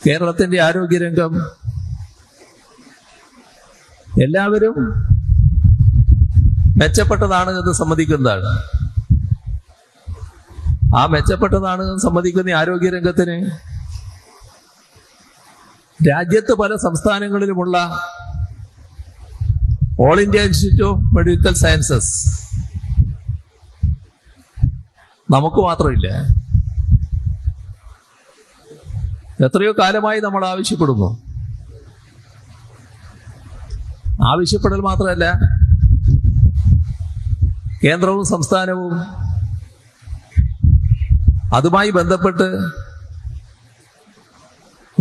കേരളത്തിന്റെ ആരോഗ്യരംഗം എല്ലാവരും മെച്ചപ്പെട്ടതാണ് എന്ന് സമ്മതിക്കുന്നതാണ്. ആ മെച്ചപ്പെട്ടതാണ് എന്ന് സമ്മതിക്കുന്ന ആരോഗ്യരംഗത്തിന് രാജ്യത്ത് പല സംസ്ഥാനങ്ങളിലുമുള്ള all India institute of medical sciences നമുക്ക് മാത്രമില്ല. എത്രയോ കാലമായി നമ്മൾ ആവശ്യപ്പെടുന്നു. ആവശ്യപ്പെടൽ മാത്രമല്ല, കേന്ദ്രവും സംസ്ഥാനവും അതുമായി ബന്ധപ്പെട്ട്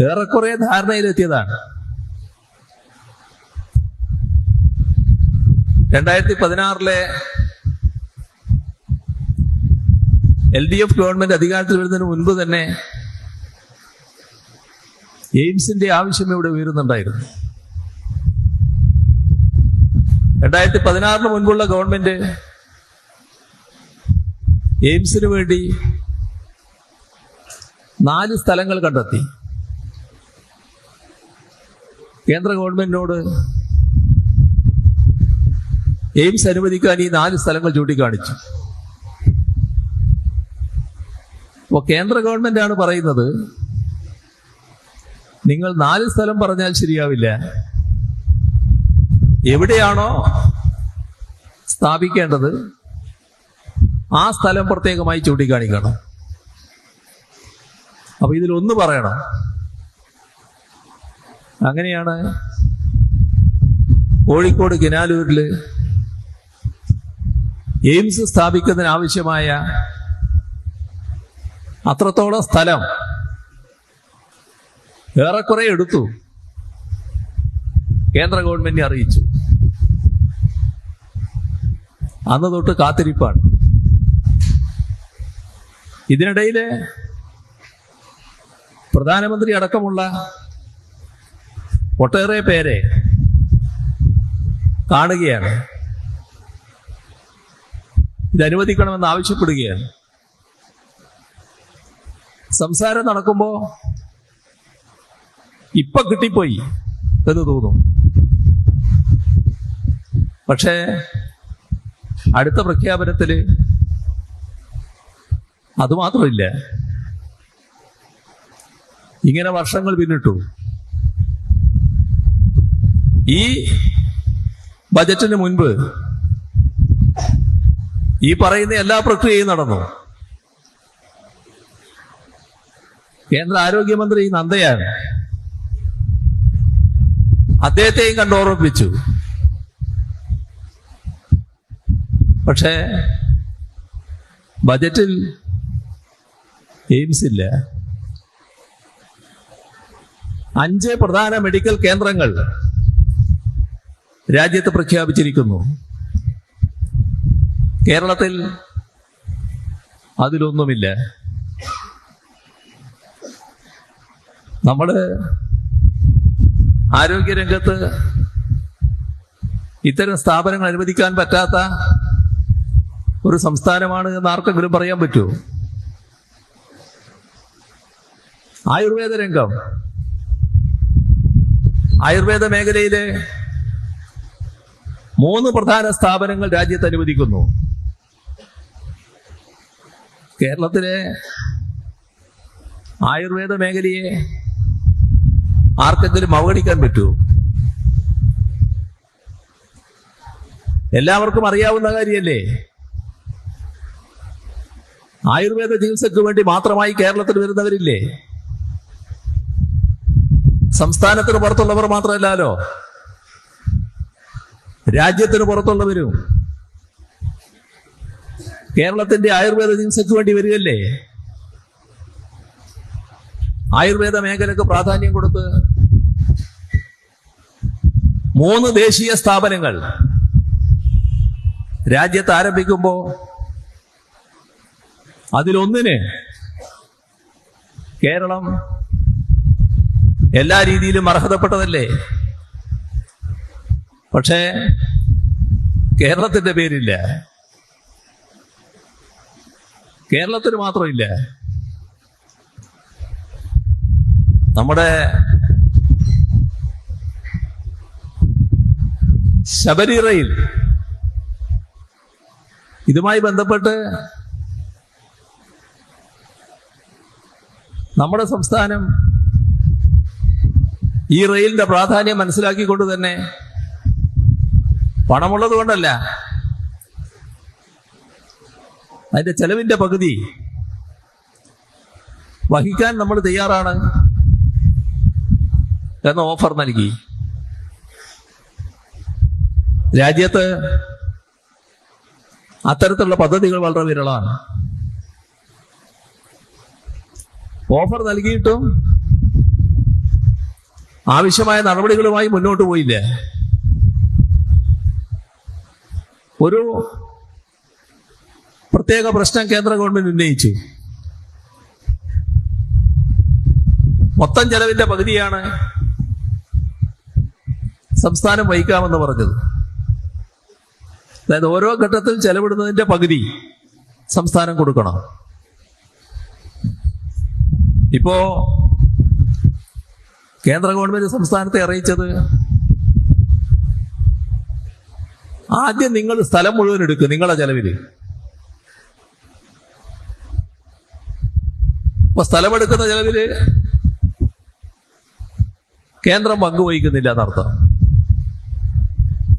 ഏറെക്കുറെ ധാരണയിലെത്തിയതാണ്. 2016 LDF ഗവൺമെന്റ് അധികാരത്തിൽ വരുന്നതിന് മുൻപ് തന്നെ എയിംസിന്റെ ആവശ്യം ഇവിടെ ഉയരുന്നുണ്ടായിരുന്നു. 2016 മുൻപുള്ള ഗവൺമെന്റ് എയിംസിന് വേണ്ടി 4 സ്ഥലങ്ങൾ കണ്ടെത്തി. കേന്ദ്ര ഗവൺമെന്റിനോട് എയിംസ് അനുവദിക്കാൻ ഈ 4 സ്ഥലങ്ങൾ ചൂണ്ടിക്കാണിച്ചു. അപ്പോൾ കേന്ദ്ര ഗവൺമെന്റാണ് പറയുന്നത്, നിങ്ങൾ 4 സ്ഥലം പറഞ്ഞാൽ ശരിയാവില്ല, എവിടെയാണോ സ്ഥാപിക്കേണ്ടത് ആ സ്ഥലം പ്രത്യേകമായി ചൂണ്ടിക്കാണിക്കണം. അപ്പൊ ഇതിലൊന്ന് പറയണം. അങ്ങനെയാണ് കോഴിക്കോട് കിനാലൂരില് എയിംസ് സ്ഥാപിക്കുന്നതിനാവശ്യമായ അത്രത്തോളം സ്ഥലം ഏറെക്കുറെ എടുത്തു കേന്ദ്ര ഗവൺമെന്റിനെ അറിയിച്ചു. അന്ന് തൊട്ട് കാത്തിരിപ്പാണ്. ഇതിനിടയില് പ്രധാനമന്ത്രി അടക്കമുള്ള ഒട്ടേറെ പേരെ കാണുകയാണ്, ഇത് അനുവദിക്കണമെന്ന് ആവശ്യപ്പെടുകയാണ്. സംസാരം നടക്കുമ്പോ ഇപ്പൊ കിട്ടിപ്പോയി എന്ന് തോന്നും. പക്ഷേ അടുത്ത പ്രഖ്യാപനത്തില് അതുമാത്രമില്ല. ഇങ്ങനെ വർഷങ്ങൾ പിന്നിട്ടു. ഈ ബജറ്റിന് മുൻപ് ഈ പറയുന്ന എല്ലാ പ്രക്രിയയും നടന്നു. കേന്ദ്ര ആരോഗ്യമന്ത്രി നന്ദയാണ്, അദ്ദേഹത്തെയും കണ്ടോർമ്മിപ്പിച്ചു. പക്ഷേ ബജറ്റിൽ എയിംസ് ഇല്ല. 5 പ്രധാന മെഡിക്കൽ കേന്ദ്രങ്ങൾ രാജ്യത്ത് പ്രഖ്യാപിച്ചിരിക്കുന്നു. കേരളത്തിൽ അതിലൊന്നുമില്ല. നമ്മള് ആരോഗ്യരംഗത്ത് ഇത്തരം സ്ഥാപനങ്ങൾ അനുവദിക്കാൻ പറ്റാത്ത ഒരു സംസ്ഥാനമാണ് എന്ന് ആർക്കെങ്കിലും പറയാൻ പറ്റുമോ? ആയുർവേദ രംഗം, ആയുർവേദ മേഖലയിലെ 3 പ്രധാന സ്ഥാപനങ്ങൾ രാജ്യത്ത് അനുവദിക്കുന്നു. കേരളത്തിലെ ആയുർവേദ മേഖലയെ ആർക്കെങ്കിലും അവഗണിക്കാൻ പറ്റുമോ? എല്ലാവർക്കും അറിയാവുന്ന കാര്യമല്ലേ. ആയുർവേദ ചികിത്സയ്ക്ക് വേണ്ടി മാത്രമായി കേരളത്തിൽ വരുന്നവരില്ലേ? സംസ്ഥാനത്തിന് പുറത്തുള്ളവർ മാത്രമല്ലല്ലോ, രാജ്യത്തിന് പുറത്തുള്ളവരും കേരളത്തിന്റെ ആയുർവേദ ചികിത്സയ്ക്ക് വേണ്ടി വരികയല്ലേ. ആയുർവേദ മേഖലക്ക് പ്രാധാന്യം കൊടുത്ത് 3 ദേശീയ സ്ഥാപനങ്ങൾ രാജ്യത്ത് ആരംഭിക്കുമ്പോൾ അതിലൊന്നിന് കേരളം എല്ലാ രീതിയിലും അർഹതപ്പെട്ടതല്ലേ. പക്ഷേ കേരളത്തിന്റെ പേരില്ല, കേരളത്തിന് മാത്രമില്ല. നമ്മുടെ ശബരി റെയിൽ ഇതുമായി ബന്ധപ്പെട്ട് നമ്മുടെ സംസ്ഥാനം ഈ റെയിലിന്റെ പ്രാധാന്യം മനസ്സിലാക്കിക്കൊണ്ട് തന്നെ പണമുള്ളത് കൊണ്ടല്ല, അതിന്റെ ചെലവിന്റെ പകുതി വഹിക്കാൻ നമ്മൾ തയ്യാറാണ് എന്ന ഓഫർ നൽകി. രാജ്യത്ത് അത്തരത്തിലുള്ള പദ്ധതികൾ വളരെ വിരളമാണ്. ഓഫർ നൽകിയിട്ടും ആവശ്യമായ നടപടികളുമായി മുന്നോട്ട് പോയില്ല. ഒരു പ്രത്യേക പ്രശ്നം കേന്ദ്ര ഗവൺമെന്റ് ഉന്നയിച്ചു. മൊത്തം ചെലവിന്റെ പകുതിയാണ് സംസ്ഥാനം വഹിക്കാമെന്ന് പറഞ്ഞത്. അതായത് ഓരോ ഘട്ടത്തിൽ ചെലവിടുന്നതിന്റെ പകുതി സംസ്ഥാനം കൊടുക്കണം. ഇപ്പോ കേന്ദ്ര ഗവൺമെന്റ് സംസ്ഥാനത്തെ അറിയിച്ചത്, ആദ്യം നിങ്ങൾ സ്ഥലം മുഴുവൻ എടുക്കുക നിങ്ങളുടെ ചെലവില്. അപ്പൊ സ്ഥലമെടുക്കുന്ന ചെലവില് കേന്ദ്രം പങ്കുവഹിക്കുന്നില്ല എന്നർത്ഥം.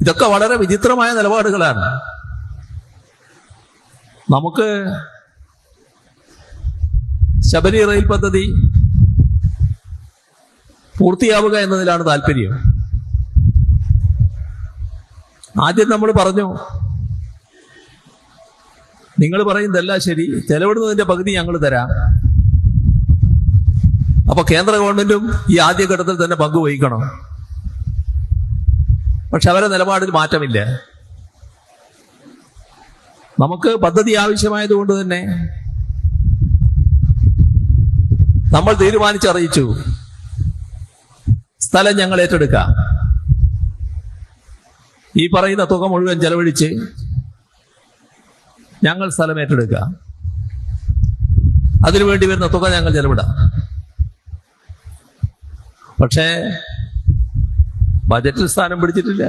ഇതൊക്കെ വളരെ വിചിത്രമായ നിലപാടുകളാണ്. നമുക്ക് ശബരി റെയിൽ പദ്ധതി പൂർത്തിയാവുക എന്നതിലാണ് താല്പര്യം. ആദ്യം നമ്മൾ പറഞ്ഞു, നിങ്ങൾ പറയുന്നതല്ല ശരി, ചെലവിടുന്നതിന്റെ പകുതി ഞങ്ങൾ തരാം. അപ്പൊ കേന്ദ്ര ഗവൺമെന്റും ഈ ആദ്യഘട്ടത്തിൽ തന്നെ പങ്കുവഹിക്കണം. പക്ഷെ അവരുടെ നിലപാടിൽ മാറ്റമില്ല. നമുക്ക് പദ്ധതി ആവശ്യമായതുകൊണ്ട് തന്നെ നമ്മൾ തീരുമാനിച്ചറിയിച്ചു, സ്ഥലം ഞങ്ങൾ ഏറ്റെടുക്കാം. ഈ പറയുന്ന തുക മുഴുവൻ ചെലവഴിച്ച് ഞങ്ങൾ സ്ഥലം ഏറ്റെടുക്കാം. അതിനുവേണ്ടി വരുന്ന തുക ഞങ്ങൾ ചെലവിടാം. പക്ഷേ ബജറ്റിൽ സ്ഥാനം പിടിച്ചിട്ടില്ല.